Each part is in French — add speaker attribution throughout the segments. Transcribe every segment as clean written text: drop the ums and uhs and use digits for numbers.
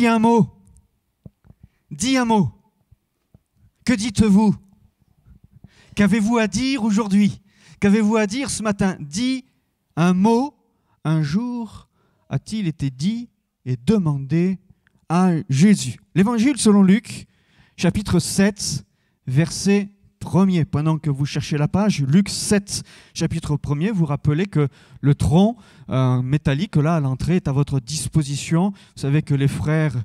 Speaker 1: Dis un mot. Dis un mot. Que dites-vous? Qu'avez-vous à dire aujourd'hui? Qu'avez-vous à dire ce matin? Dis un mot. Un jour a-t-il été dit et demandé à Jésus. L'évangile selon Luc, chapitre 7, verset 1er. Pendant que vous cherchez la page, Luc 7, chapitre 1er, vous rappelez que le tronc métallique, là, à l'entrée, est à votre disposition. Vous savez que les frères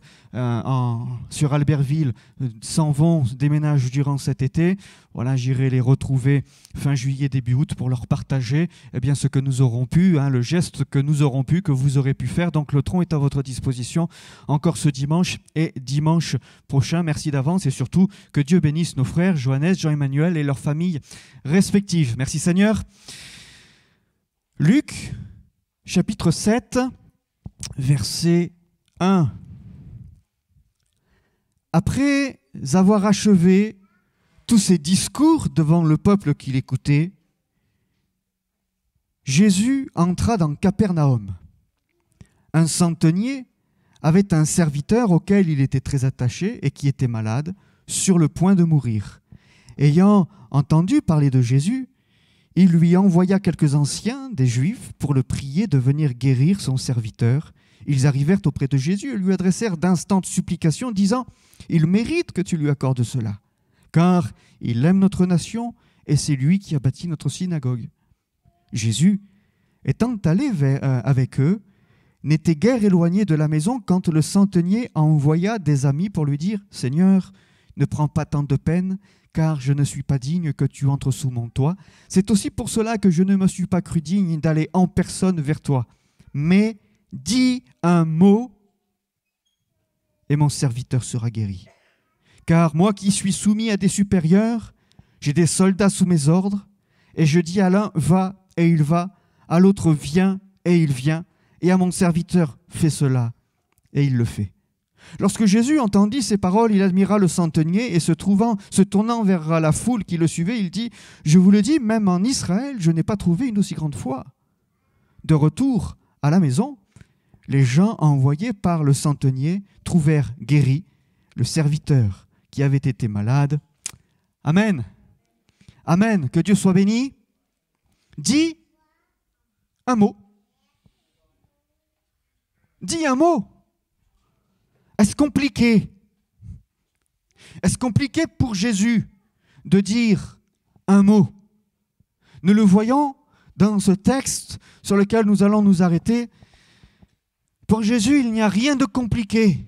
Speaker 1: sur Albertville s'en vont, déménagent durant cet été. Voilà, j'irai les retrouver fin juillet, début août pour leur partager bien, ce que nous aurons pu, le geste que nous aurons pu, que vous aurez pu faire. Donc le tronc est à votre disposition encore ce dimanche et dimanche prochain. Merci d'avance et surtout que Dieu bénisse nos frères Johannes, Jean-Emmanuel et leurs familles respectives. Merci Seigneur. Luc, chapitre 7, verset 1. Après avoir achevé tous ces discours devant le peuple qui l'écoutait, Jésus entra dans Capernaum. Un centenier avait un serviteur auquel il était très attaché et qui était malade, sur le point de mourir. Ayant entendu parler de Jésus, il lui envoya quelques anciens des Juifs pour le prier de venir guérir son serviteur. Ils arrivèrent auprès de Jésus et lui adressèrent d'instantes supplications, disant « Il mérite que tu lui accordes cela, car il aime notre nation et c'est lui qui a bâti notre synagogue. » Jésus, étant allé avec eux, n'était guère éloigné de la maison quand le centenier envoya des amis pour lui dire « Seigneur, ne prends pas tant de peine, car je ne suis pas digne que tu entres sous mon toit. C'est aussi pour cela que je ne me suis pas cru digne d'aller en personne vers toi. Mais dis un mot et mon serviteur sera guéri. Car moi qui suis soumis à des supérieurs, j'ai des soldats sous mes ordres, et je dis à l'un, va, et il va, à l'autre, viens, et il vient, et à mon serviteur, fais cela, et il le fait. » Lorsque Jésus entendit ces paroles, il admira le centenier et se tournant vers la foule qui le suivait, il dit « Je vous le dis, même en Israël, je n'ai pas trouvé une aussi grande foi. » De retour à la maison, les gens envoyés par le centenier trouvèrent guéri le serviteur qui avait été malade. Amen. Amen. Que Dieu soit béni. Dis un mot. Dis un mot. Est-ce compliqué? Est-ce compliqué pour Jésus de dire un mot? Nous le voyons dans ce texte sur lequel nous allons nous arrêter. Pour Jésus, il n'y a rien de compliqué.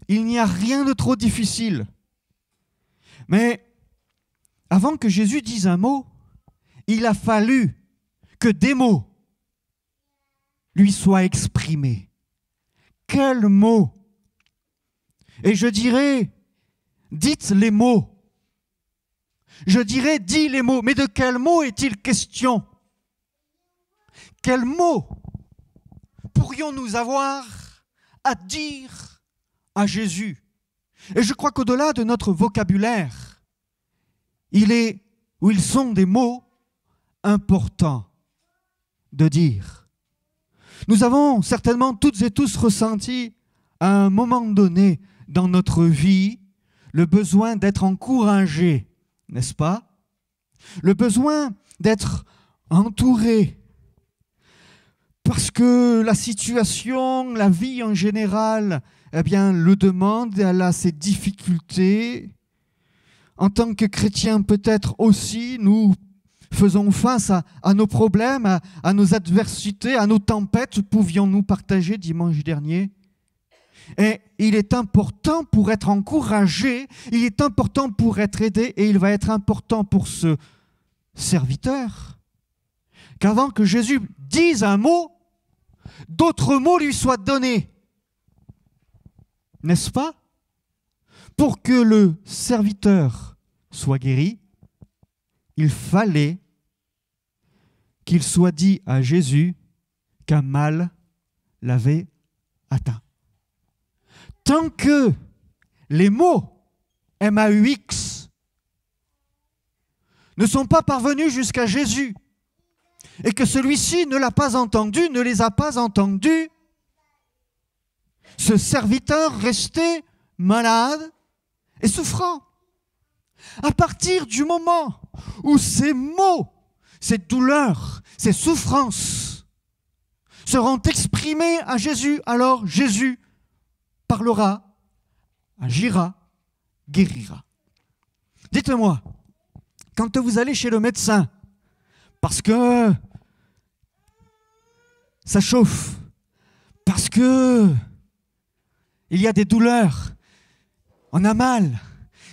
Speaker 1: Il n'y a rien de trop difficile. Mais avant que Jésus dise un mot, il a fallu que des mots lui soient exprimés. Quels mots? Et je dirais, dites les mots. Je dirais, dis les mots. Mais de quels mots est-il question? Quels mots pourrions-nous avoir à dire à Jésus? Et je crois qu'au-delà de notre vocabulaire, ils sont des mots importants de dire. Nous avons certainement toutes et tous ressenti à un moment donné dans notre vie le besoin d'être encouragé, n'est-ce pas? Le besoin d'être entouré. Parce que la situation, la vie en général, le demande, elle a ses difficultés. En tant que chrétiens, peut-être aussi, nous faisons face à nos problèmes, à nos adversités, à nos tempêtes, pouvions-nous partager dimanche dernier. Et il est important pour être encouragé, il est important pour être aidé, et il va être important pour ce serviteur qu'avant que Jésus dise un mot, d'autres mots lui soient donnés. N'est-ce pas? Pour que le serviteur soit guéri, il fallait qu'il soit dit à Jésus qu'un mal l'avait atteint. Tant que les mots MAUX ne sont pas parvenus jusqu'à Jésus et que celui-ci ne l'a pas entendu, ne les a pas entendus, Ce serviteur restait malade et souffrant. À partir du moment où ces maux, ces douleurs, ces souffrances seront exprimées à Jésus, alors Jésus parlera, agira, guérira. Dites-moi, quand vous allez chez le médecin, parce que ça chauffe, parce que il y a des douleurs, on a mal,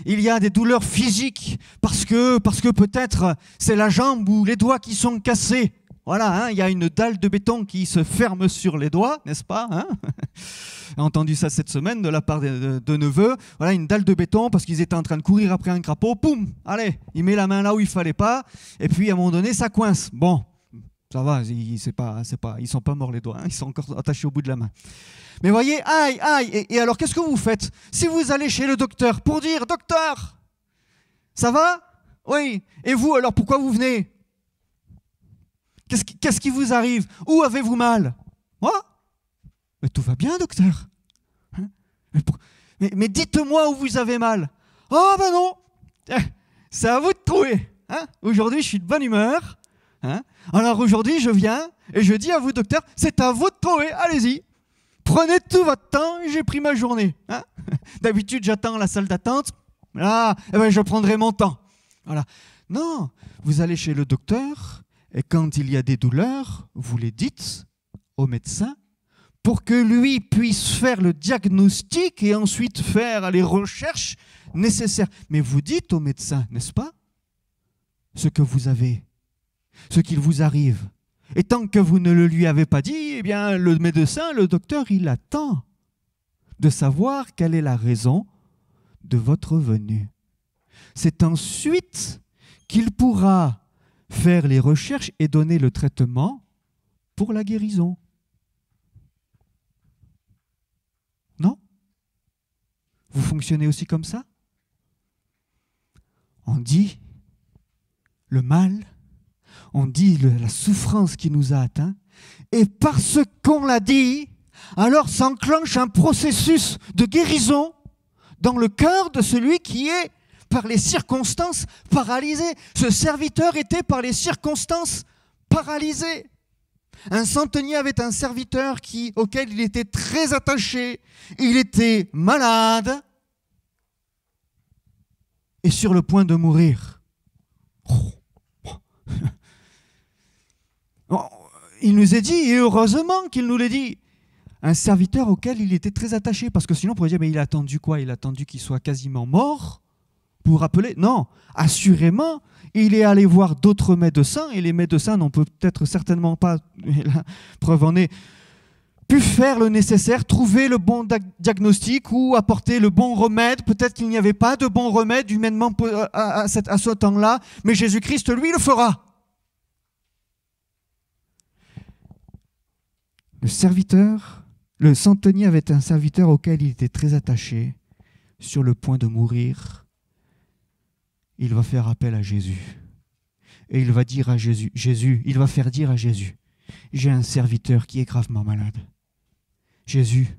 Speaker 1: il y a des douleurs physiques, parce que peut-être c'est la jambe ou les doigts qui sont cassés. Voilà, hein, il y a une dalle de béton qui se ferme sur les doigts, n'est-ce pas, hein? J'ai entendu ça cette semaine de la part de neveux. Voilà, une dalle de béton parce qu'ils étaient en train de courir après un crapaud. Poum, allez, il met la main là où il ne fallait pas. Et puis à un moment donné, ça coince. Bon, ça va, ils ne sont pas morts les doigts, hein, ils sont encore attachés au bout de la main. Mais voyez, aïe, aïe. Et alors, qu'est-ce que vous faites? Si vous allez chez le docteur pour dire, docteur, ça va? Oui. Et vous, alors pourquoi vous venez? Qu'est-ce qui vous arrive? Où avez-vous mal? Moi? Mais tout va bien, docteur. Hein? Mais dites-moi où vous avez mal. Oh, ben non. C'est à vous de trouver. Hein? Aujourd'hui, je suis de bonne humeur. Hein? Alors aujourd'hui, je viens et je dis à vous, docteur, c'est à vous de trouver. Allez-y. Prenez tout votre temps, j'ai pris ma journée. Hein? D'habitude, j'attends la salle d'attente. Là, eh ben, je prendrai mon temps. Voilà. Non, vous allez chez le docteur et quand il y a des douleurs, vous les dites au médecin pour que lui puisse faire le diagnostic et ensuite faire les recherches nécessaires. Mais vous dites au médecin, n'est-ce pas, ce que vous avez, ce qu'il vous arrive. Et tant que vous ne le lui avez pas dit, eh bien, le médecin, le docteur, il attend de savoir quelle est la raison de votre venue. C'est ensuite qu'il pourra faire les recherches et donner le traitement pour la guérison. Non? Vous fonctionnez aussi comme ça? On dit le mal, on dit la souffrance qui nous a atteints, et parce qu'on l'a dit, alors s'enclenche un processus de guérison dans le cœur de celui qui est par les circonstances paralysé. Ce serviteur était par les circonstances paralysé. Un centenier avait un serviteur auquel il était très attaché, il était malade et sur le point de mourir. Il nous est dit, et heureusement qu'il nous l'a dit, un serviteur auquel il était très attaché, parce que sinon on pourrait dire, mais il a attendu quoi? Il a attendu qu'il soit quasiment mort pour appeler? Non, assurément, il est allé voir d'autres médecins, et les médecins n'ont peut-être certainement pas, la preuve en est, pu faire le nécessaire, trouver le bon diagnostic ou apporter le bon remède. Peut-être qu'il n'y avait pas de bon remède humainement à ce temps-là, mais Jésus-Christ, lui, le fera. Le centenier avait un serviteur auquel il était très attaché, sur le point de mourir. Il va faire appel à Jésus. Et il va dire à Jésus, il va faire dire à Jésus, j'ai un serviteur qui est gravement malade. Jésus,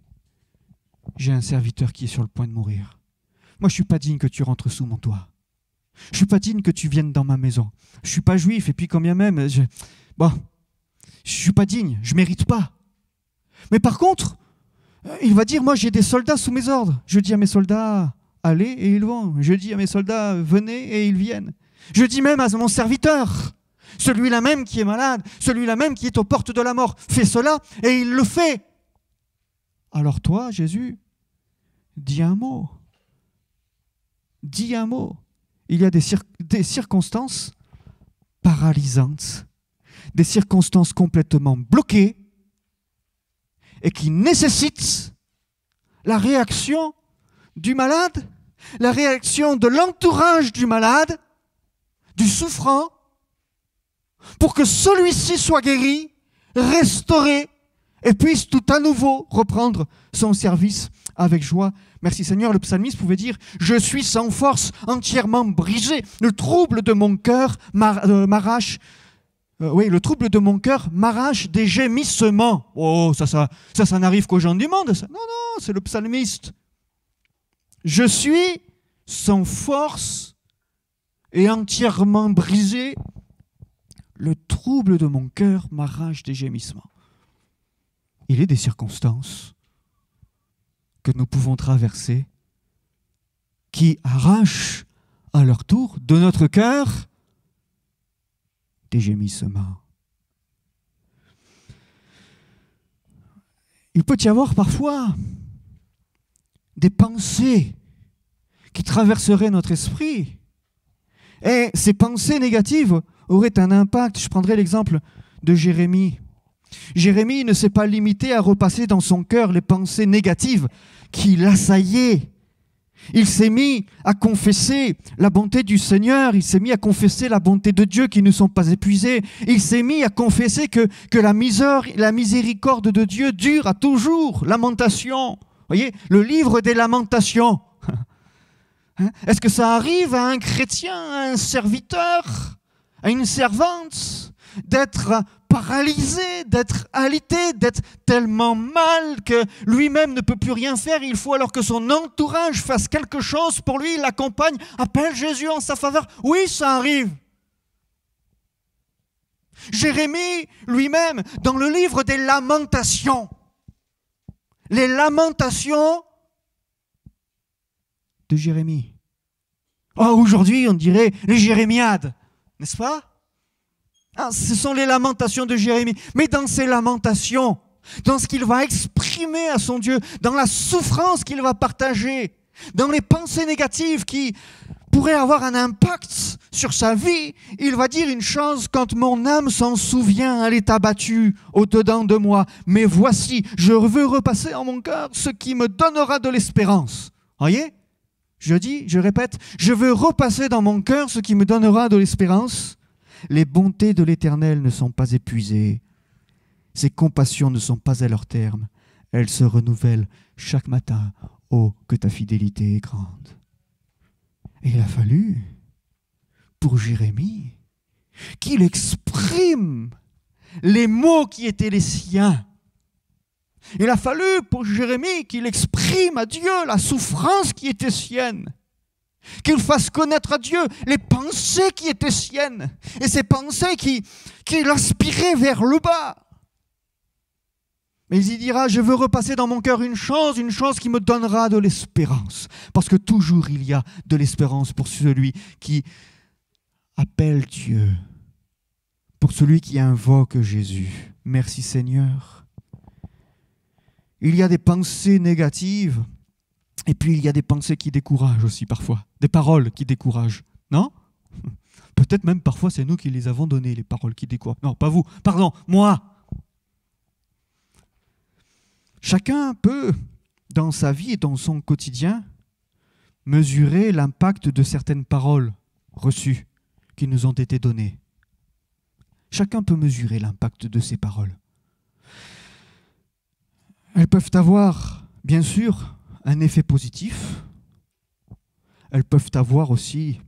Speaker 1: j'ai un serviteur qui est sur le point de mourir. Moi, je ne suis pas digne que tu rentres sous mon toit. Je ne suis pas digne que tu viennes dans ma maison. Je ne suis pas juif, et puis quand bien même, je ne suis pas digne, je ne mérite pas. Mais par contre, il va dire, moi j'ai des soldats sous mes ordres. Je dis à mes soldats, allez et ils vont. Je dis à mes soldats, venez et ils viennent. Je dis même à mon serviteur, celui-là même qui est malade, celui-là même qui est aux portes de la mort, fais cela et il le fait. Alors toi, Jésus, dis un mot. Dis un mot. Il y a des circonstances paralysantes, des circonstances complètement bloquées, et qui nécessite la réaction du malade, la réaction de l'entourage du malade, du souffrant, pour que celui-ci soit guéri, restauré, et puisse tout à nouveau reprendre son service avec joie. Merci Seigneur, le psalmiste pouvait dire « Je suis sans force, entièrement brisé, le trouble de mon cœur m'arrache oui, le trouble de mon cœur m'arrache des gémissements. Oh, ça n'arrive qu'aux gens du monde. Ça. Non, non, c'est le psalmiste. Je suis sans force et entièrement brisé. Le trouble de mon cœur m'arrache des gémissements. Il est des circonstances que nous pouvons traverser qui arrachent à leur tour de notre cœur des gémissements. Il peut y avoir parfois des pensées qui traverseraient notre esprit. Et ces pensées négatives auraient un impact. Je prendrai l'exemple de Jérémie. Jérémie ne s'est pas limité à repasser dans son cœur les pensées négatives qui l'assaillaient. Il s'est mis à confesser la bonté du Seigneur, il s'est mis à confesser la bonté de Dieu qui ne sont pas épuisées, il s'est mis à confesser que la miséricorde de Dieu dure à toujours. Lamentation, vous voyez, le livre des lamentations. Est-ce que ça arrive à un chrétien, à un serviteur, à une servante, d'être paralysé, d'être alité, d'être tellement mal que lui-même ne peut plus rien faire? Il faut alors que son entourage fasse quelque chose pour lui, l'accompagne, appelle Jésus en sa faveur. Oui, ça arrive. Jérémie lui-même, dans le livre des lamentations, les lamentations de Jérémie. Oh, aujourd'hui, on dirait les jérémiades, n'est-ce pas? Ce sont les lamentations de Jérémie. Mais dans ces lamentations, dans ce qu'il va exprimer à son Dieu, dans la souffrance qu'il va partager, dans les pensées négatives qui pourraient avoir un impact sur sa vie, il va dire une chose: quand mon âme s'en souvient, elle est abattue au-dedans de moi. Mais voici, je veux repasser en mon cœur ce qui me donnera de l'espérance. Voyez? Je répète, je veux repasser dans mon cœur ce qui me donnera de l'espérance. Les bontés de l'Éternel ne sont pas épuisées. Ses compassions ne sont pas à leur terme. Elles se renouvellent chaque matin. Oh, que ta fidélité est grande. Et il a fallu, pour Jérémie, qu'il exprime les mots qui étaient les siens. Il a fallu pour Jérémie qu'il exprime à Dieu la souffrance qui était sienne. Qu'il fasse connaître à Dieu les pensées qui étaient siennes. Et ces pensées qui l'aspiraient vers le bas. Mais il dira: je veux repasser dans mon cœur une chose qui me donnera de l'espérance. Parce que toujours il y a de l'espérance pour celui qui appelle Dieu. Pour celui qui invoque Jésus. Merci Seigneur. Il y a des pensées négatives. Et puis il y a des pensées qui découragent aussi parfois. Des paroles qui découragent. Non? Peut-être même parfois c'est nous qui les avons données, les paroles qui découragent. Non, pas vous. Pardon, moi. Chacun peut, dans sa vie et dans son quotidien, mesurer l'impact de certaines paroles reçues qui nous ont été données. Chacun peut mesurer l'impact de ces paroles. Elles peuvent avoir, bien sûr, un effet positif. Elles peuvent avoir aussi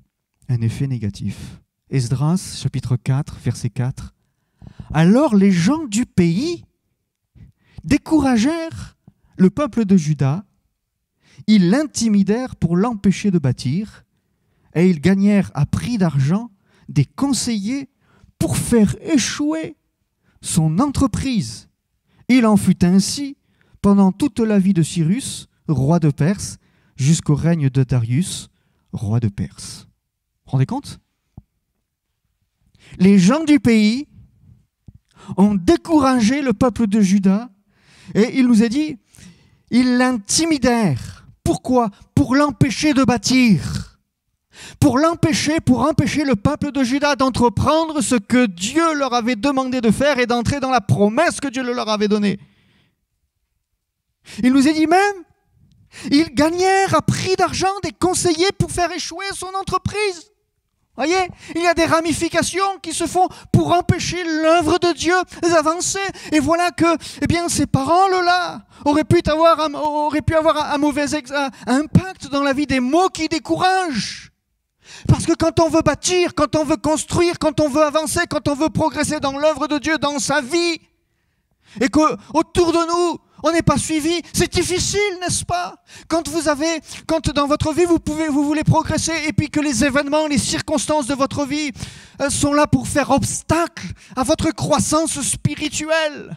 Speaker 1: un effet négatif. Esdras, chapitre 4, verset 4. Alors les gens du pays découragèrent le peuple de Juda, ils l'intimidèrent pour l'empêcher de bâtir, et ils gagnèrent à prix d'argent des conseillers pour faire échouer son entreprise. Il en fut ainsi pendant toute la vie de Cyrus, roi de Perse, jusqu'au règne de Darius, roi de Perse. Vous vous rendez compte? Les gens du pays ont découragé le peuple de Juda et il nous est dit, ils l'intimidèrent. Pourquoi? Pour l'empêcher de bâtir. Pour empêcher le peuple de Juda d'entreprendre ce que Dieu leur avait demandé de faire et d'entrer dans la promesse que Dieu leur avait donnée. Il nous est dit même, ils gagnèrent à prix d'argent des conseillers pour faire échouer son entreprise. Voyez, il y a des ramifications qui se font pour empêcher l'œuvre de Dieu d'avancer. Et voilà que, ces paroles-là auraient pu avoir un mauvais impact dans la vie des mots qui découragent. Parce que quand on veut bâtir, quand on veut construire, quand on veut avancer, quand on veut progresser dans l'œuvre de Dieu, dans sa vie, et qu'autour de nous, on n'est pas suivi, c'est difficile, n'est-ce pas? Quand dans votre vie, vous voulez progresser, et puis que les événements, les circonstances de votre vie sont là pour faire obstacle à votre croissance spirituelle.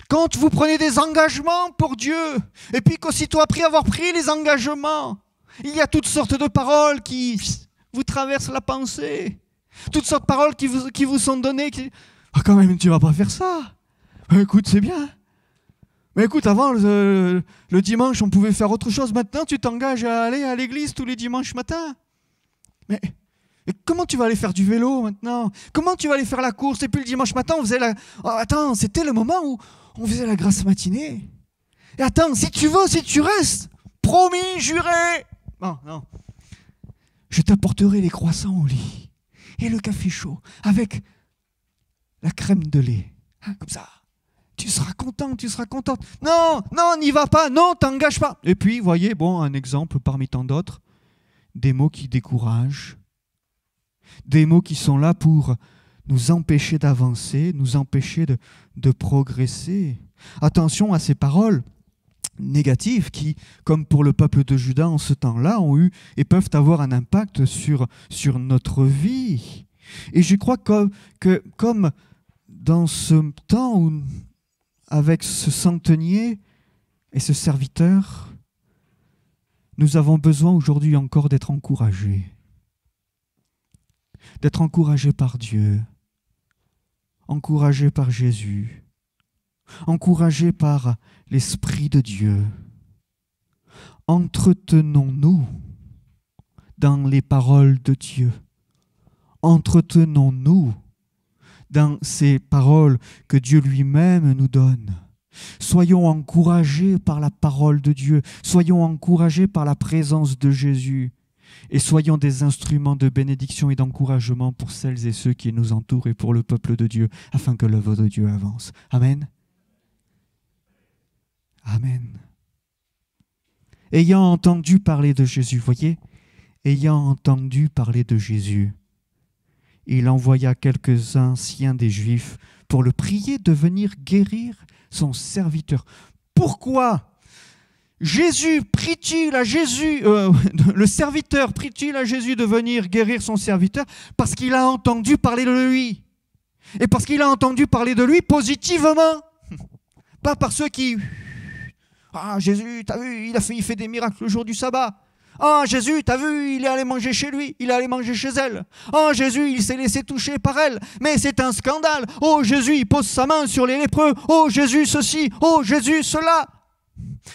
Speaker 1: Quand vous prenez des engagements pour Dieu, et puis qu'aussitôt après avoir pris les engagements, il y a toutes sortes de paroles qui vous traversent la pensée, toutes sortes de paroles qui vous sont données. Ah, quand même, tu ne vas pas faire ça. Écoute, c'est bien. Mais écoute, avant, le dimanche, on pouvait faire autre chose. Maintenant, tu t'engages à aller à l'église tous les dimanches matins. Mais comment tu vas aller faire du vélo maintenant? Comment tu vas aller faire la course? Et puis le dimanche matin, on faisait attends, c'était le moment où on faisait la grasse matinée. Et attends, si tu veux, si tu restes, promis, juré. Non. Je t'apporterai les croissants au lit et le café chaud avec la crème de lait. Comme ça. Tu seras content, tu seras contente. Non, n'y va pas, non, t'engage pas. Et puis, voyez, un exemple parmi tant d'autres, des mots qui découragent, des mots qui sont là pour nous empêcher d'avancer, nous empêcher de progresser. Attention à ces paroles négatives qui, comme pour le peuple de Juda en ce temps-là, ont eu et peuvent avoir un impact sur notre vie. Et je crois que comme dans ce temps où avec ce centenier et ce serviteur, nous avons besoin aujourd'hui encore d'être encouragés. D'être encouragés par Dieu, encouragés par Jésus, encouragés par l'Esprit de Dieu. Entretenons-nous dans les paroles de Dieu. Entretenons-nous dans ces paroles que Dieu lui-même nous donne. Soyons encouragés par la parole de Dieu. Soyons encouragés par la présence de Jésus. Et soyons des instruments de bénédiction et d'encouragement pour celles et ceux qui nous entourent et pour le peuple de Dieu, afin que l'œuvre de Dieu avance. Amen. Amen. Ayant entendu parler de Jésus, voyez, ayant entendu parler de Jésus, il envoya quelques anciens des Juifs pour le prier de venir guérir son serviteur. Pourquoi Jésus prie-t-il à Jésus, le serviteur prie-t-il à Jésus de venir guérir son serviteur? Parce qu'il a entendu parler de lui. Et parce qu'il a entendu parler de lui positivement. Pas par ceux qui... Ah, Jésus, t'as vu, il fait des miracles le jour du sabbat. Ah, Jésus, t'as vu, il est allé manger chez lui, il est allé manger chez elle. Ah, Jésus, il s'est laissé toucher par elle, mais c'est un scandale. Oh, Jésus, il pose sa main sur les lépreux. Oh, Jésus, ceci. Oh, Jésus, cela.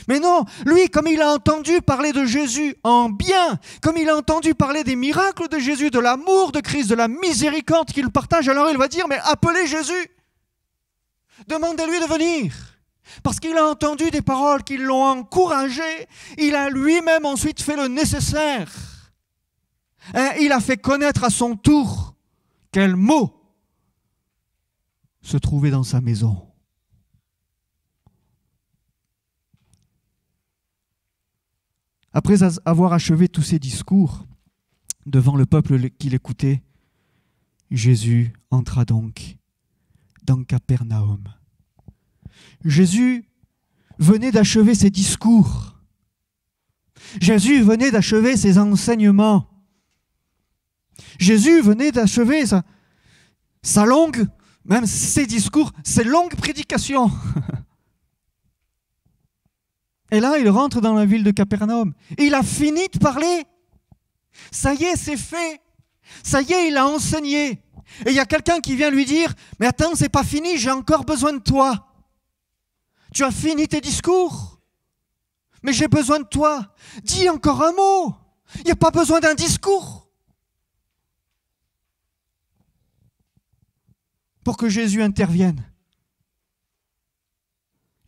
Speaker 1: Mais non, lui, comme il a entendu parler de Jésus en bien, comme il a entendu parler des miracles de Jésus, de l'amour de Christ, de la miséricorde qu'il partage, alors il va dire, mais appelez Jésus. Demandez-lui de venir. Parce qu'il a entendu des paroles qui l'ont encouragé, il a lui-même ensuite fait le nécessaire. Il a fait connaître à son tour quel mot se trouvait dans sa maison. Après avoir achevé tous ses discours devant le peuple qui l'écoutait, Jésus entra donc dans Capernaum. Jésus venait d'achever ses discours. Jésus venait d'achever ses enseignements. Jésus venait d'achever sa longue, même ses discours, ses longues prédications. Et là, il rentre dans la ville de Capernaum. Et il a fini de parler. Ça y est, c'est fait. Ça y est, il a enseigné. Et il y a quelqu'un qui vient lui dire, mais attends, c'est pas fini, j'ai encore besoin de toi. Tu as fini tes discours, mais j'ai besoin de toi. Dis encore un mot. Il n'y a pas besoin d'un discours pour que Jésus intervienne.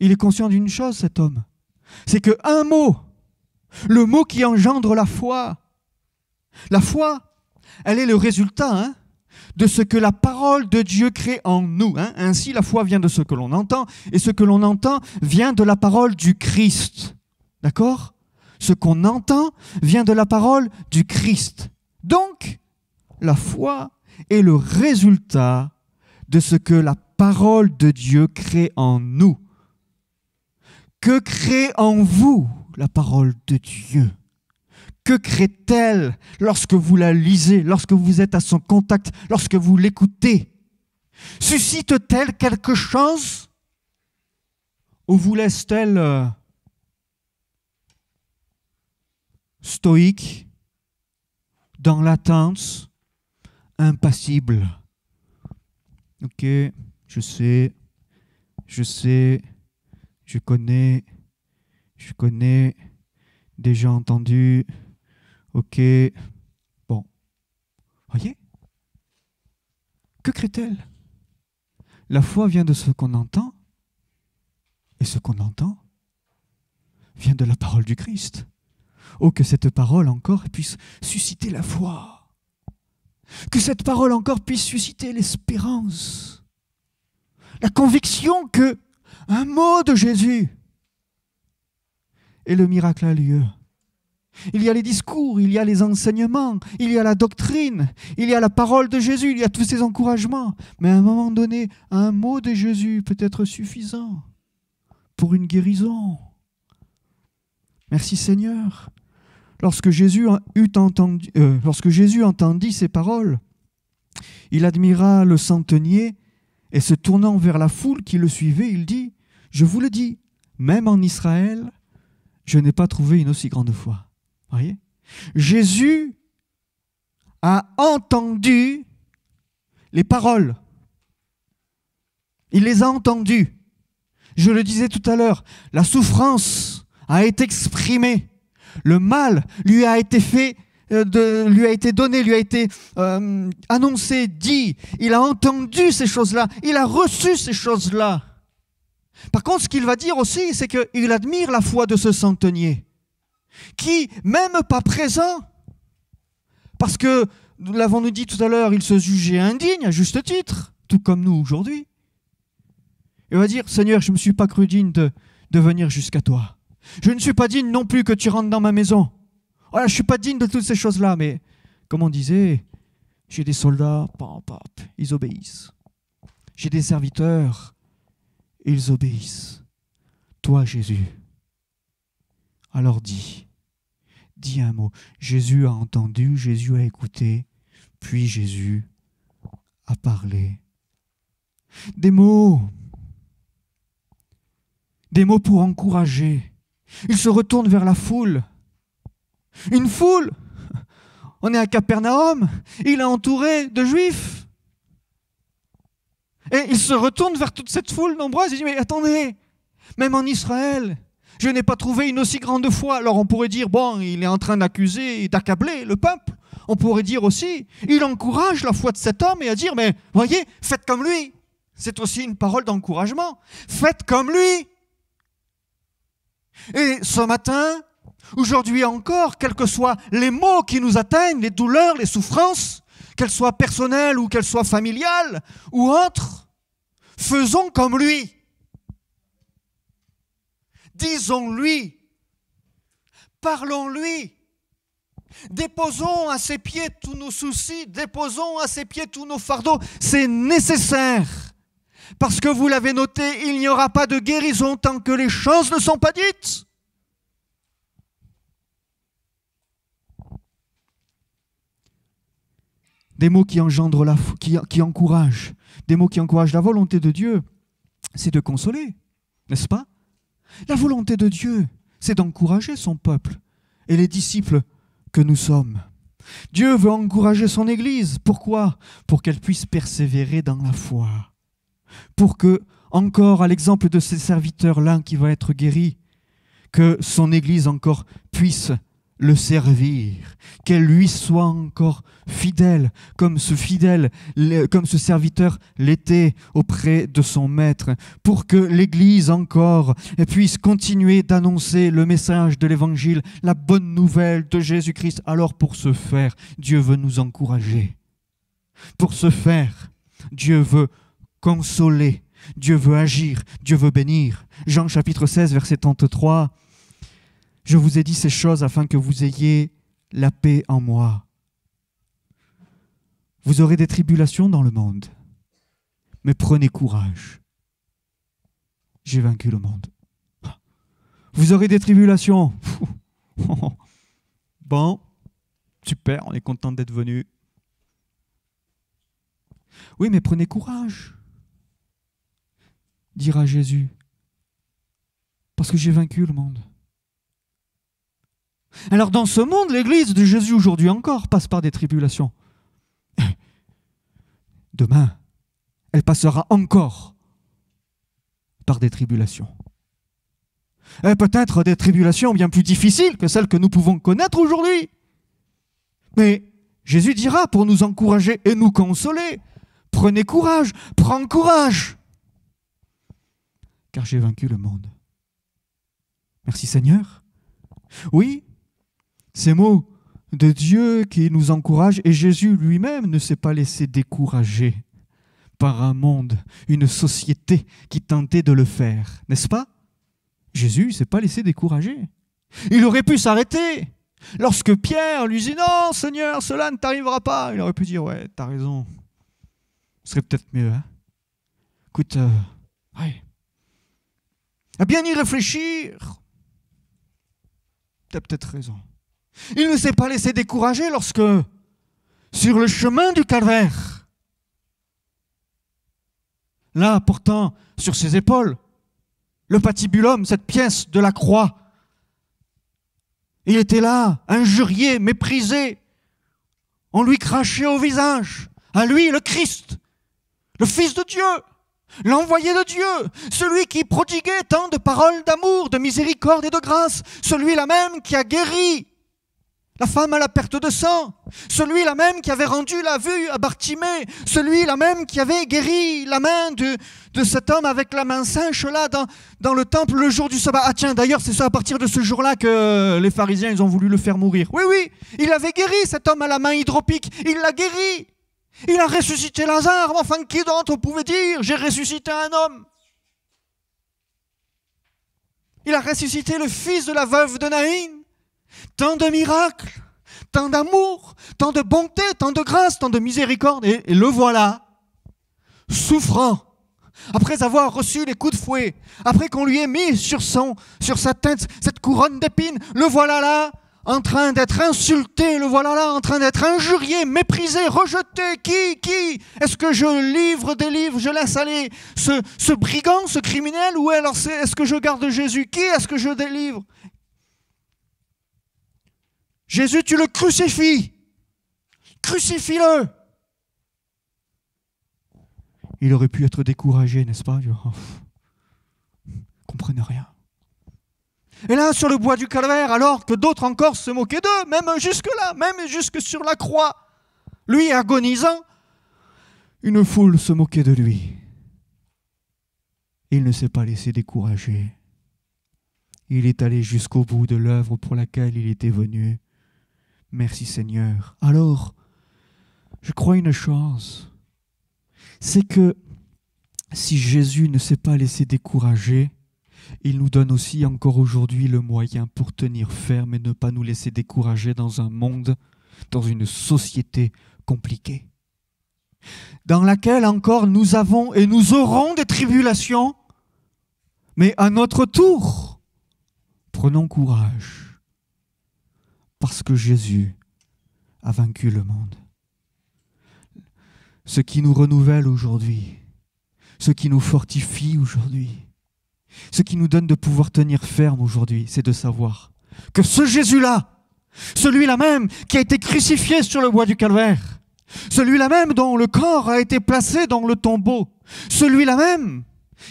Speaker 1: Il est conscient d'une chose, cet homme. C'est qu'un mot, le mot qui engendre la foi, elle est le résultat de ce que la parole de Dieu crée en nous. Ainsi, la foi vient de ce que l'on entend, et ce que l'on entend vient de la parole du Christ. D'accord ? Ce qu'on entend vient de la parole du Christ. Donc, la foi est le résultat de ce que la parole de Dieu crée en nous. Que crée en vous la parole de Dieu? Que crée-t-elle lorsque vous la lisez, lorsque vous êtes à son contact, lorsque vous l'écoutez? Suscite-t-elle quelque chose ou vous laisse-t-elle stoïque, dans l'attente, impassible? Ok, je sais, je connais, déjà entendu. Ok, bon. Voyez? Que crée-t-elle? La foi vient de ce qu'on entend, et ce qu'on entend vient de la parole du Christ. Oh, que cette parole encore puisse susciter la foi. Que cette parole encore puisse susciter l'espérance. La conviction que un mot de Jésus et le miracle a lieu. Il y a les discours, il y a les enseignements, il y a la doctrine, il y a la parole de Jésus, il y a tous ces encouragements. Mais à un moment donné, un mot de Jésus peut être suffisant pour une guérison. Merci Seigneur. Lorsque Jésus entendit ces paroles, il admira le centenier et se tournant vers la foule qui le suivait, il dit, « Je vous le dis, même en Israël, je n'ai pas trouvé une aussi grande foi. » Voyez ? Jésus a entendu les paroles. Il les a entendues. Je le disais tout à l'heure, la souffrance a été exprimée. Le mal lui a été fait, lui a été donné, lui a été annoncé, dit. Il a entendu ces choses-là. Il a reçu ces choses-là. Par contre, ce qu'il va dire aussi, c'est qu'il admire la foi de ce centenier, qui, même pas présent, parce que, nous l'avons dit tout à l'heure, il se jugeait indigne, à juste titre, tout comme nous aujourd'hui. Il va dire, Seigneur, je ne me suis pas cru digne de venir jusqu'à toi. Je ne suis pas digne non plus que tu rentres dans ma maison. Voilà, je ne suis pas digne de toutes ces choses-là, mais comme on disait, j'ai des soldats, ils obéissent. J'ai des serviteurs, ils obéissent. Toi, Jésus, alors dis un mot. Jésus a entendu, Jésus a écouté, puis Jésus a parlé. Des mots pour encourager. Il se retourne vers la foule. Une foule. On est à Capernaum. Il est entouré de Juifs. Et il se retourne vers toute cette foule nombreuse. Il dit, mais attendez, même en Israël, je n'ai pas trouvé une aussi grande foi. Alors on pourrait dire, bon, il est en train d'accuser et d'accabler le peuple. On pourrait dire aussi, il encourage la foi de cet homme et à dire, mais voyez, faites comme lui. C'est aussi une parole d'encouragement. Faites comme lui. Et ce matin, aujourd'hui encore, quels que soient les maux qui nous atteignent, les douleurs, les souffrances, qu'elles soient personnelles ou qu'elles soient familiales ou autres, faisons comme lui. Disons-lui, parlons-lui, déposons à ses pieds tous nos soucis, déposons à ses pieds tous nos fardeaux. C'est nécessaire. Parce que vous l'avez noté, il n'y aura pas de guérison tant que les choses ne sont pas dites. Des mots qui engendrent qui encouragent. Des mots qui encouragent la volonté de Dieu, c'est de consoler, n'est-ce pas? La volonté de Dieu, c'est d'encourager son peuple et les disciples que nous sommes. Dieu veut encourager son Église. Pourquoi? Pour qu'elle puisse persévérer dans la foi. Pour que, encore à l'exemple de ces serviteurs-là qui va être guéri, que son Église encore puisse le servir, qu'elle lui soit encore fidèle, comme ce serviteur l'était auprès de son maître, pour que l'Église encore puisse continuer d'annoncer le message de l'Évangile, la bonne nouvelle de Jésus-Christ. Alors pour ce faire, Dieu veut nous encourager. Pour ce faire, Dieu veut consoler, Dieu veut agir, Dieu veut bénir. Jean chapitre 16, verset 33. Je vous ai dit ces choses afin que vous ayez la paix en moi. Vous aurez des tribulations dans le monde, mais prenez courage. J'ai vaincu le monde. Vous aurez des tribulations. Bon, super, on est content d'être venu. Oui, mais prenez courage, dira Jésus, parce que j'ai vaincu le monde. Alors dans ce monde, l'Église de Jésus aujourd'hui encore passe par des tribulations. Demain, elle passera encore par des tribulations. Et peut-être des tribulations bien plus difficiles que celles que nous pouvons connaître aujourd'hui. Mais Jésus dira pour nous encourager et nous consoler, prenez courage, prends courage, car j'ai vaincu le monde. Merci Seigneur. Oui, ces mots de Dieu qui nous encouragent, et Jésus lui-même ne s'est pas laissé décourager par un monde, une société qui tentait de le faire, n'est-ce pas? Jésus ne s'est pas laissé décourager. Il aurait pu s'arrêter. Lorsque Pierre lui dit « Non, Seigneur, cela ne t'arrivera pas », il aurait pu dire « Ouais, t'as raison, ce serait peut-être mieux. Hein? Écoute, ouais. À bien y réfléchir, t'as peut-être raison. » Il ne s'est pas laissé décourager lorsque, sur le chemin du calvaire, là, portant sur ses épaules le patibulum, cette pièce de la croix, il était là, injurié, méprisé. On lui crachait au visage. À lui, le Christ, le Fils de Dieu, l'envoyé de Dieu, celui qui prodiguait tant de paroles d'amour, de miséricorde et de grâce, celui-là même qui a guéri la femme à la perte de sang, celui-là même qui avait rendu la vue à Bartimée, celui-là même qui avait guéri la main de cet homme avec la main sèche là dans le temple le jour du sabbat. Ah tiens, d'ailleurs, c'est ça à partir de ce jour-là que les pharisiens ils ont voulu le faire mourir. Oui, oui, il avait guéri cet homme à la main hydropique, il l'a guéri. Il a ressuscité Lazare, enfin qui d'autre pouvait dire « J'ai ressuscité un homme ». Il a ressuscité le fils de la veuve de Naïn. Tant de miracles, tant d'amour, tant de bonté, tant de grâce, tant de miséricorde. Et le voilà, souffrant, après avoir reçu les coups de fouet, après qu'on lui ait mis sur sa tête cette couronne d'épines, le voilà là, en train d'être insulté, le voilà là, en train d'être injurié, méprisé, rejeté. Qui est-ce que je délivre, je laisse aller ce brigand, ce criminel, ou alors est-ce que je garde Jésus? Qui est-ce que je délivre? Jésus, tu le crucifies. Crucifie-le. Il aurait pu être découragé, n'est-ce pas? Il ne comprenait rien. Et là, sur le bois du calvaire, alors que d'autres encore se moquaient d'eux, même jusque-là, même jusque sur la croix, lui agonisant, une foule se moquait de lui. Il ne s'est pas laissé décourager. Il est allé jusqu'au bout de l'œuvre pour laquelle il était venu. Merci Seigneur. Alors, je crois une chose, c'est que si Jésus ne s'est pas laissé décourager, il nous donne aussi encore aujourd'hui le moyen pour tenir ferme et ne pas nous laisser décourager dans un monde, dans une société compliquée, dans laquelle encore nous avons et nous aurons des tribulations, mais à notre tour, prenons courage. Parce que Jésus a vaincu le monde. Ce qui nous renouvelle aujourd'hui, ce qui nous fortifie aujourd'hui, ce qui nous donne de pouvoir tenir ferme aujourd'hui, c'est de savoir que ce Jésus-là, celui-là même qui a été crucifié sur le bois du calvaire, celui-là même dont le corps a été placé dans le tombeau, celui-là même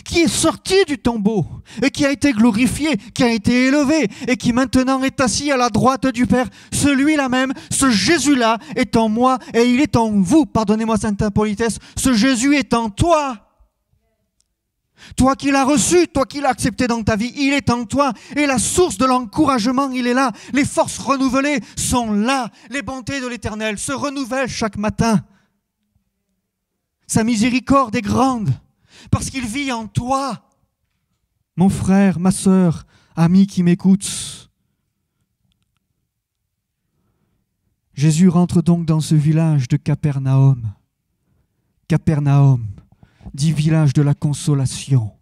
Speaker 1: qui est sorti du tombeau et qui a été glorifié, qui a été élevé et qui maintenant est assis à la droite du Père, celui-là même, ce Jésus-là est en moi et il est en vous, pardonnez-moi cette impolitesse, ce Jésus est en toi. Toi qui l'as reçu, toi qui l'as accepté dans ta vie, il est en toi et la source de l'encouragement, il est là. Les forces renouvelées sont là. Les bontés de l'Éternel se renouvellent chaque matin. Sa miséricorde est grande. Parce qu'il vit en toi. Mon frère, ma sœur, ami qui m'écoute. Jésus rentre donc dans ce village de Capernaum. Capernaum, dit village de la consolation.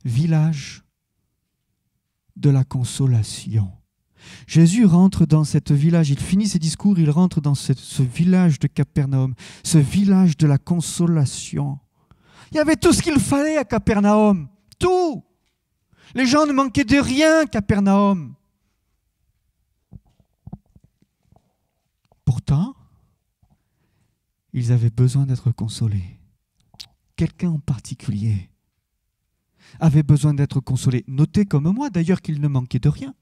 Speaker 1: Village de la consolation. Jésus rentre dans ce village, il finit ses discours, il rentre dans ce village de Capernaum, ce village de la consolation. Il y avait tout ce qu'il fallait à Capernaum, tout. Les gens ne manquaient de rien, Capernaum. Pourtant, ils avaient besoin d'être consolés. Quelqu'un en particulier avait besoin d'être consolé. Notez comme moi d'ailleurs qu'il ne manquait de rien.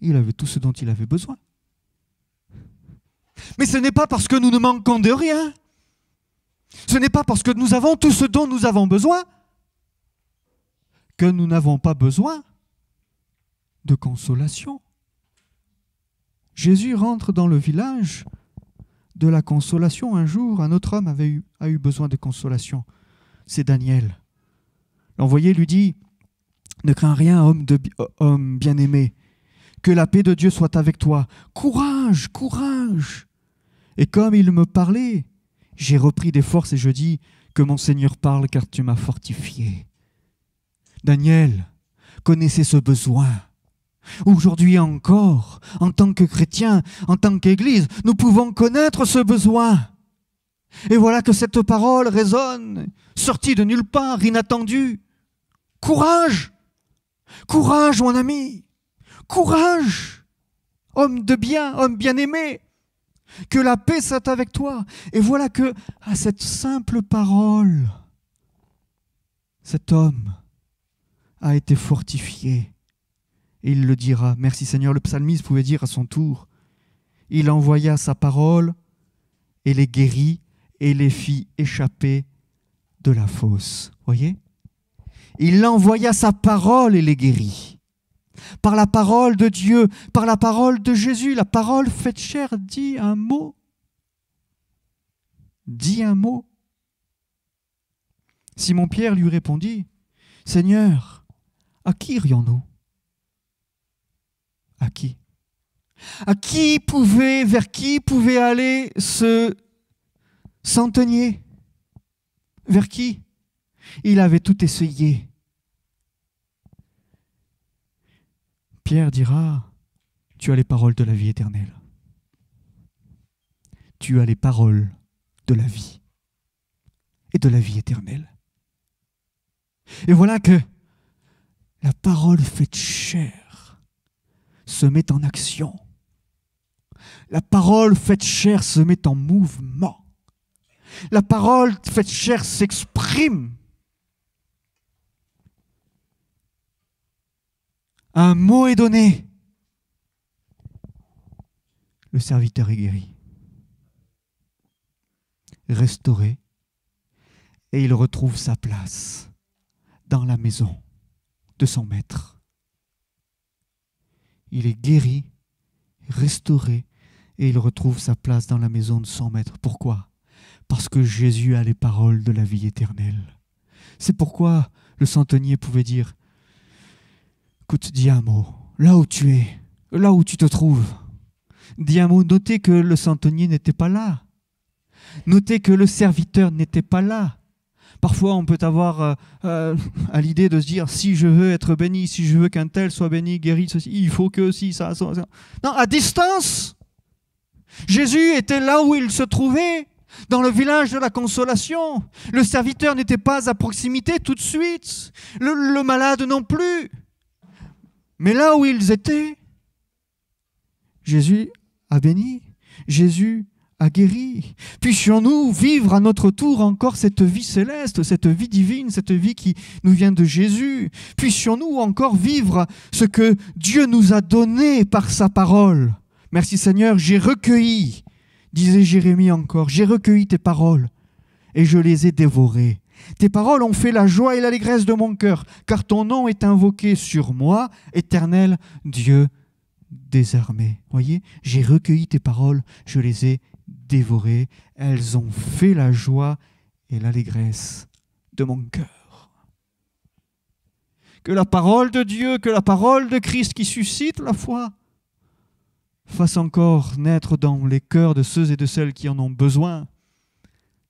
Speaker 1: Il avait tout ce dont il avait besoin. Mais ce n'est pas parce que nous ne manquons de rien, ce n'est pas parce que nous avons tout ce dont nous avons besoin que nous n'avons pas besoin de consolation. Jésus rentre dans le village de la consolation. Un jour, un autre homme a eu besoin de consolation. C'est Daniel. L'envoyé lui dit « Ne crains rien, homme bien-aimé, que la paix de Dieu soit avec toi. Courage, courage !» Et comme il me parlait, j'ai repris des forces et je dis « Que mon Seigneur parle, car tu m'as fortifié. » Daniel connaissait ce besoin. Aujourd'hui encore, en tant que chrétiens, en tant qu'Église, nous pouvons connaître ce besoin. Et voilà que cette parole résonne, sortie de nulle part, inattendue. Courage! Courage, mon ami! Courage! Homme de bien, homme bien-aimé! Que la paix soit avec toi. Et voilà que, à cette simple parole, cet homme a été fortifié. Et il le dira. Merci Seigneur. Le psalmiste pouvait dire à son tour, il envoya sa parole et les guérit et les fit échapper de la fosse. Voyez? Il envoya sa parole et les guérit. Par la parole de Dieu, par la parole de Jésus, la parole faite chair dit un mot. Dit un mot. Simon-Pierre lui répondit, « Seigneur, à qui irions-nous ? » À qui ? Vers qui pouvait aller ce centenier ? Vers qui ? Il avait tout essayé. Pierre dira, tu as les paroles de la vie éternelle. Tu as les paroles de la vie et de la vie éternelle. Et voilà que la parole faite chair se met en action. La parole faite chair se met en mouvement. La parole faite chair s'exprime. Un mot est donné. Le serviteur est guéri, restauré, et il retrouve sa place dans la maison de son maître. Il est guéri, restauré, et il retrouve sa place dans la maison de son maître. Pourquoi ? Parce que Jésus a les paroles de la vie éternelle. C'est pourquoi le centenier pouvait dire, écoute, dis un mot, là où tu es, là où tu te trouves, dis un mot. Notez que le centenier n'était pas là. Notez que le serviteur n'était pas là. Parfois, on peut avoir à l'idée de se dire, si je veux être béni, si je veux qu'un tel soit béni, guéri, ceci, il faut que si, ça. Non, à distance. Jésus était là où il se trouvait, dans le village de la consolation. Le serviteur n'était pas à proximité tout de suite. Le malade non plus. Mais là où ils étaient, Jésus a béni, Jésus a guéri. Puissions-nous vivre à notre tour encore cette vie céleste, cette vie divine, cette vie qui nous vient de Jésus. Puissions-nous encore vivre ce que Dieu nous a donné par sa parole. Merci Seigneur, j'ai recueilli, disait Jérémie encore, j'ai recueilli tes paroles et je les ai dévorées. Tes paroles ont fait la joie et l'allégresse de mon cœur, car ton nom est invoqué sur moi, éternel Dieu des armées. Voyez, j'ai recueilli tes paroles, je les ai dévorées. Elles ont fait la joie et l'allégresse de mon cœur. Que la parole de Dieu, que la parole de Christ qui suscite la foi, fasse encore naître dans les cœurs de ceux et de celles qui en ont besoin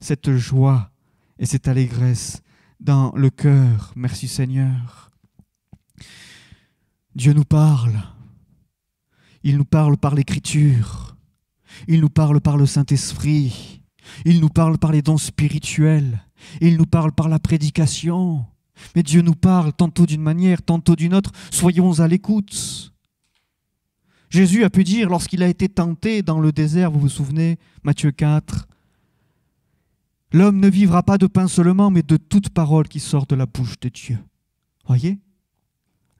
Speaker 1: cette joie et cette allégresse dans le cœur. Merci Seigneur. Dieu nous parle. Il nous parle par l'Écriture. Il nous parle par le Saint-Esprit. Il nous parle par les dons spirituels. Il nous parle par la prédication. Mais Dieu nous parle tantôt d'une manière, tantôt d'une autre. Soyons à l'écoute. Jésus a pu dire, lorsqu'il a été tenté dans le désert, vous vous souvenez, Matthieu 4, « L'homme ne vivra pas de pain seulement, mais de toute parole qui sort de la bouche de Dieu. » Voyez ?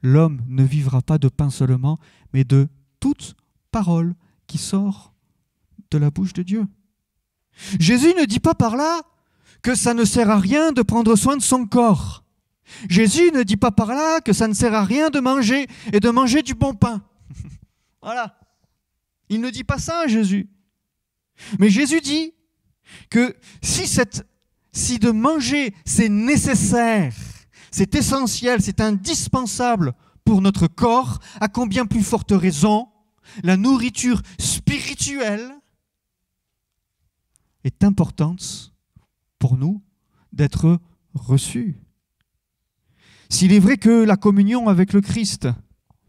Speaker 1: L'homme ne vivra pas de pain seulement, mais de toute parole qui sort de la bouche de Dieu. Jésus ne dit pas par là que ça ne sert à rien de prendre soin de son corps. Jésus ne dit pas par là que ça ne sert à rien de manger et de manger du bon pain. Voilà. Il ne dit pas ça, Jésus. Mais Jésus dit que si de manger, c'est nécessaire, c'est essentiel, c'est indispensable pour notre corps, à combien plus forte raison, la nourriture spirituelle est importante pour nous d'être reçue. S'il est vrai que la communion avec le Christ,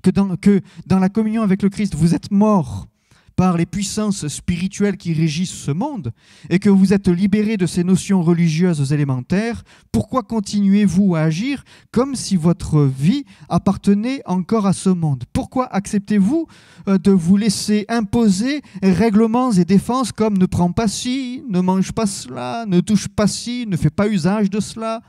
Speaker 1: que dans la communion avec le Christ, vous êtes morts par les puissances spirituelles qui régissent ce monde et que vous êtes libérés de ces notions religieuses élémentaires, pourquoi continuez-vous à agir comme si votre vie appartenait encore à ce monde? Pourquoi acceptez-vous de vous laisser imposer règlements et défenses comme ne prends pas ci, ne mange pas cela, ne touche pas ci, ne fais pas usage de cela?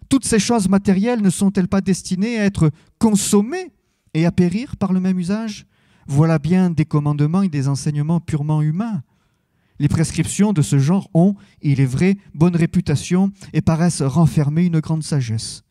Speaker 1: Toutes ces choses matérielles ne sont-elles pas destinées à être consommées et à périr par le même usage? Voilà bien des commandements et des enseignements purement humains. Les prescriptions de ce genre ont, il est vrai, bonne réputation et paraissent renfermer une grande sagesse.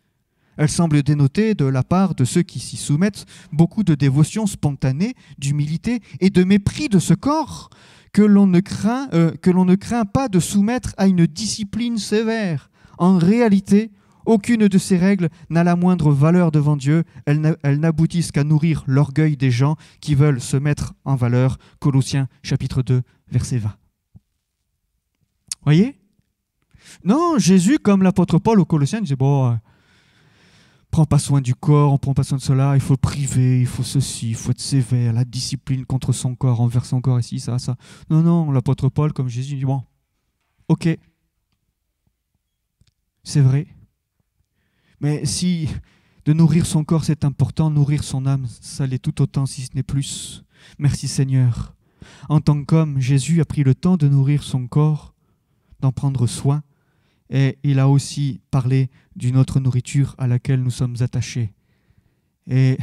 Speaker 1: Elles semblent dénoter de la part de ceux qui s'y soumettent beaucoup de dévotion spontanée, d'humilité et de mépris de ce corps que l'on ne craint pas de soumettre à une discipline sévère. En réalité, aucune de ces règles n'a la moindre valeur devant Dieu. Elles n'aboutissent qu'à nourrir l'orgueil des gens qui veulent se mettre en valeur. Colossiens chapitre 2, verset 20. Voyez ? Non, Jésus, comme l'apôtre Paul aux Colossiens, disait, bon, prends pas soin du corps, on prend pas soin de cela, il faut priver, il faut ceci, il faut être sévère, la discipline contre son corps, envers son corps, ici, ça. Non, l'apôtre Paul, comme Jésus, dit, bon, ok, c'est vrai. Mais si de nourrir son corps c'est important, nourrir son âme, ça l'est tout autant, si ce n'est plus. Merci Seigneur. En tant qu'homme, Jésus a pris le temps de nourrir son corps, d'en prendre soin, et il a aussi parlé d'une autre nourriture à laquelle nous sommes attachés et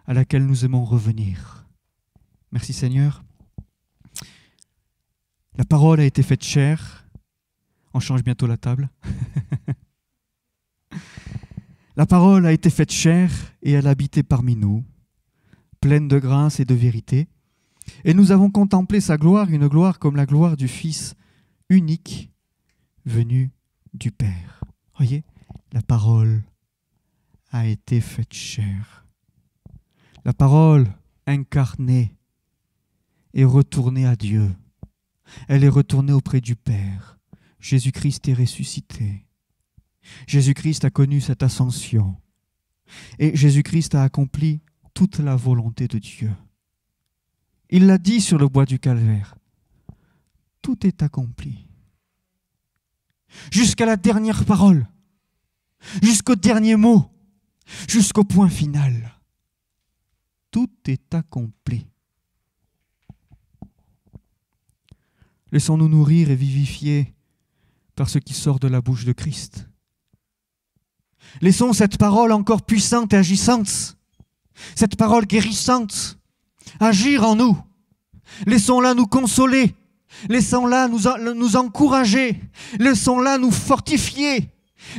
Speaker 1: à laquelle nous aimons revenir. Merci Seigneur. La parole a été faite chair. On change bientôt la table. La parole a été faite chair et elle habitait parmi nous, pleine de grâce et de vérité. Et nous avons contemplé sa gloire, une gloire comme la gloire du Fils unique venu du Père. Voyez, la parole a été faite chair. La parole incarnée est retournée à Dieu. Elle est retournée auprès du Père. Jésus-Christ est ressuscité. Jésus-Christ a connu cette ascension et Jésus-Christ a accompli toute la volonté de Dieu. Il l'a dit sur le bois du Calvaire. Tout est accompli. Jusqu'à la dernière parole, jusqu'au dernier mot, jusqu'au point final. Tout est accompli. Laissons-nous nourrir et vivifier par ce qui sort de la bouche de Christ. Laissons cette parole encore puissante et agissante, cette parole guérissante, agir en nous. Laissons-la nous consoler, laissons-la nous encourager, laissons-la nous fortifier,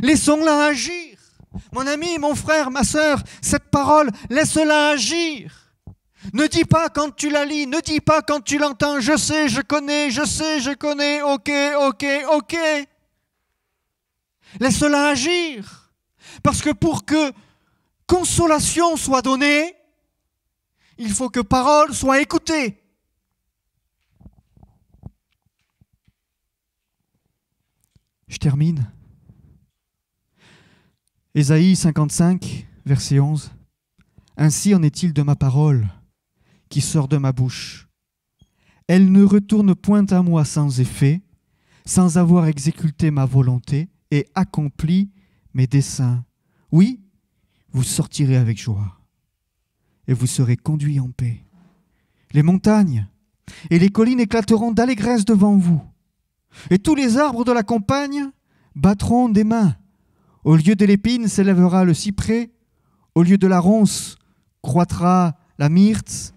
Speaker 1: laissons-la agir. Mon ami, mon frère, ma sœur, cette parole, laisse-la agir. Ne dis pas quand tu la lis, ne dis pas quand tu l'entends, je sais, je connais, ok. Laisse-la agir. Parce que pour que consolation soit donnée, Il faut que parole soit écoutée. Je termine. Ésaïe 55, verset 11. Ainsi en est-il de ma parole qui sort de ma bouche. Elle ne retourne point à moi sans effet, sans avoir exécuté ma volonté et accompli mes desseins. Oui, vous sortirez avec joie et vous serez conduits en paix. Les montagnes et les collines éclateront d'allégresse devant vous, et tous les arbres de la campagne battront des mains. Au lieu de l'épine s'élèvera le cyprès, au lieu de la ronce croîtra la myrte,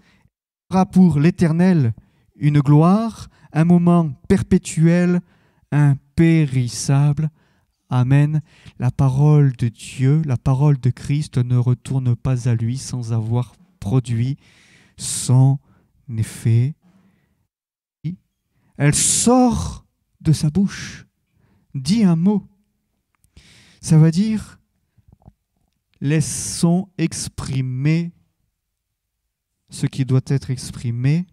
Speaker 1: sera pour l'Éternel une gloire, un moment perpétuel, impérissable. Amen. La parole de Dieu, la parole de Christ ne retourne pas à lui sans avoir produit son effet. Elle sort de sa bouche, dit un mot. Ça veut dire, laissons exprimer ce qui doit être exprimé,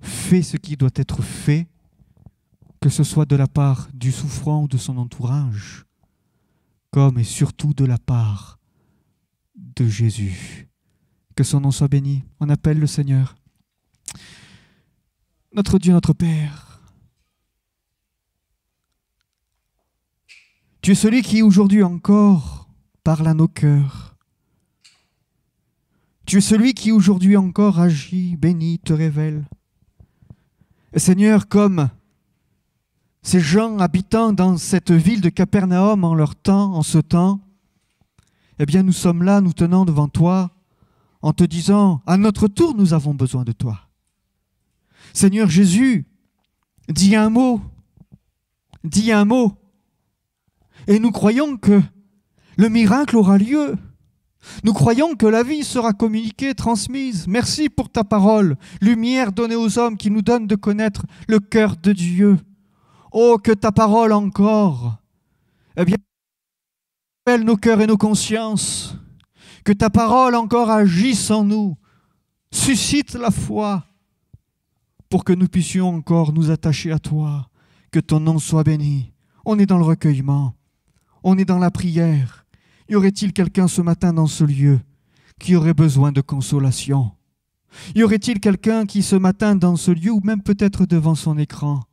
Speaker 1: fais ce qui doit être fait, que ce soit de la part du souffrant ou de son entourage, comme et surtout de la part de Jésus. Que son nom soit béni. On appelle le Seigneur. Notre Dieu, notre Père, tu es celui qui aujourd'hui encore parle à nos cœurs. Tu es celui qui aujourd'hui encore agit, bénit, te révèle. Et Seigneur, comme ces gens habitant dans cette ville de Capernaum en leur temps, en ce temps, eh bien nous sommes là, nous tenons devant toi, en te disant, à notre tour, nous avons besoin de toi. Seigneur Jésus, dis un mot, et nous croyons que le miracle aura lieu. Nous croyons que la vie sera communiquée, transmise. Merci pour ta parole, lumière donnée aux hommes qui nous donne de connaître le cœur de Dieu. Oh, que ta parole encore, eh bien, appelle nos cœurs et nos consciences. Que ta parole encore agisse en nous, suscite la foi pour que nous puissions encore nous attacher à toi. Que ton nom soit béni. On est dans le recueillement, on est dans la prière. Y aurait-il quelqu'un ce matin dans ce lieu qui aurait besoin de consolation? Y aurait-il quelqu'un qui ce matin dans ce lieu, ou même peut-être devant son écran,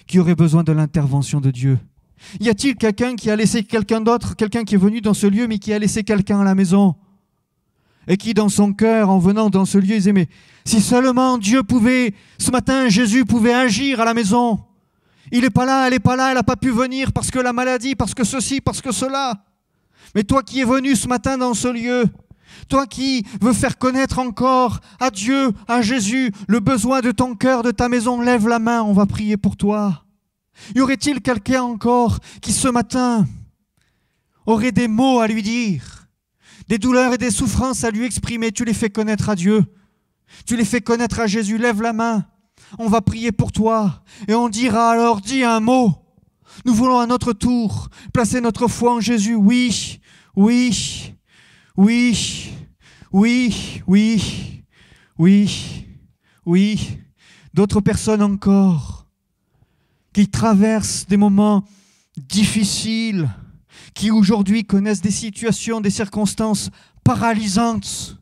Speaker 1: qui aurait besoin de l'intervention de Dieu? Y a-t-il quelqu'un qui a laissé quelqu'un d'autre, quelqu'un qui est venu dans ce lieu mais qui a laissé quelqu'un à la maison et qui dans son cœur, en venant dans ce lieu, disait, mais si seulement Dieu pouvait, ce matin Jésus pouvait agir à la maison. Il n'est pas là, elle n'est pas là, elle n'a pas pu venir parce que la maladie, parce que ceci, parce que cela. Mais toi qui es venu ce matin dans ce lieu, toi qui veux faire connaître encore à Dieu, à Jésus, le besoin de ton cœur, de ta maison, lève la main, on va prier pour toi. Y aurait-il quelqu'un encore qui ce matin aurait des mots à lui dire, des douleurs et des souffrances à lui exprimer? Tu les fais connaître à Dieu, tu les fais connaître à Jésus, lève la main, on va prier pour toi et on dira alors, dis un mot. Nous voulons à notre tour placer notre foi en Jésus. Oui, oui, oui, oui, oui, oui, oui. D'autres personnes encore qui traversent des moments difficiles, qui aujourd'hui connaissent des situations, des circonstances paralysantes,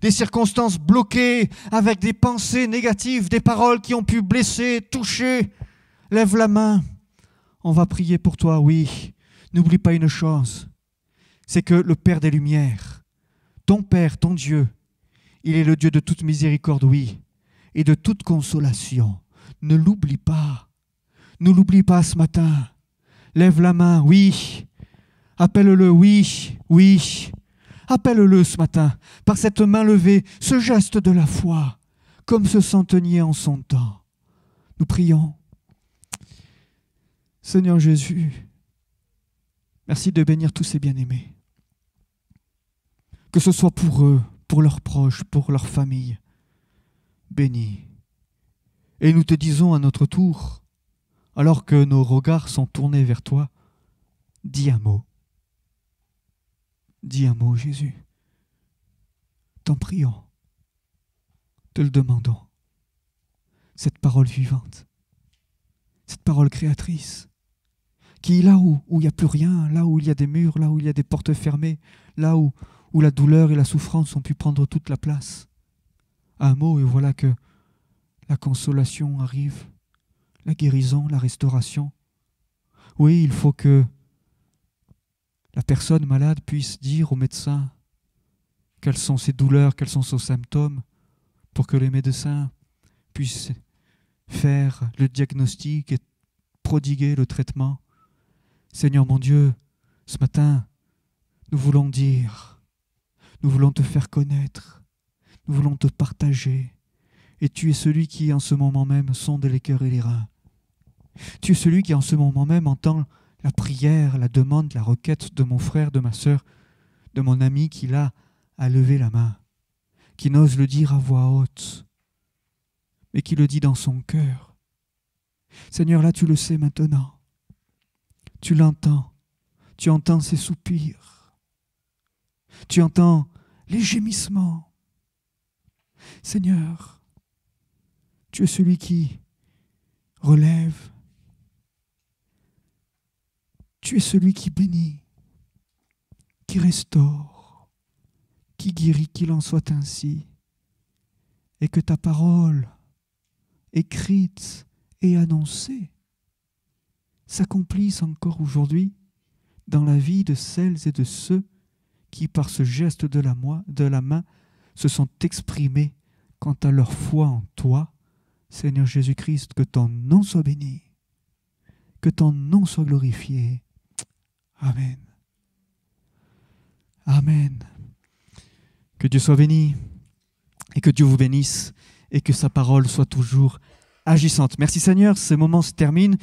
Speaker 1: des circonstances bloquées avec des pensées négatives, des paroles qui ont pu blesser, toucher. Lève la main. On va prier pour toi, oui. N'oublie pas une chose, c'est que le Père des Lumières, ton Père, ton Dieu, il est le Dieu de toute miséricorde, oui, et de toute consolation. Ne l'oublie pas. Ne l'oublie pas ce matin. Lève la main, oui. Appelle-le, oui, oui. Appelle-le ce matin, par cette main levée, ce geste de la foi, comme ce centenier en son temps. Nous prions. Seigneur Jésus, merci de bénir tous ces bien-aimés. Que ce soit pour eux, pour leurs proches, pour leur famille. Bénis. Et nous te disons à notre tour, alors que nos regards sont tournés vers toi, dis un mot. Dis un mot, Jésus. T'en prions. te le demandons. Cette parole vivante, cette parole créatrice, qui là où il n'y a plus rien, là où il y a des murs, là où il y a des portes fermées, là où la douleur et la souffrance ont pu prendre toute la place. Un mot et voilà que la consolation arrive, la guérison, la restauration. Oui, il faut que la personne malade puisse dire au médecin quelles sont ses douleurs, quels sont ses symptômes, pour que les médecins puissent faire le diagnostic et prodiguer le traitement. Seigneur mon Dieu, ce matin, nous voulons dire, nous voulons te faire connaître, nous voulons te partager. Et tu es celui qui, en ce moment même, sonde les cœurs et les reins. Tu es celui qui, en ce moment même, entend la prière, la demande, la requête de mon frère, de ma sœur, de mon ami qui, là, a levé la main, qui n'ose le dire à voix haute, mais qui le dit dans son cœur. Seigneur, là, tu le sais maintenant. Tu l'entends. Tu entends ses soupirs. Tu entends les gémissements. Seigneur, tu es celui qui relève. Tu es celui qui bénit, qui restaure, qui guérit, qu'il en soit ainsi. Et que ta parole, écrite et annoncée, s'accomplisse encore aujourd'hui dans la vie de celles et de ceux qui, par ce geste de la main, se sont exprimés quant à leur foi en toi. Seigneur Jésus-Christ, que ton nom soit béni, que ton nom soit glorifié. Amen. Amen. Que Dieu soit béni et que Dieu vous bénisse et que sa parole soit toujours agissante. Merci Seigneur, ce moment se termine.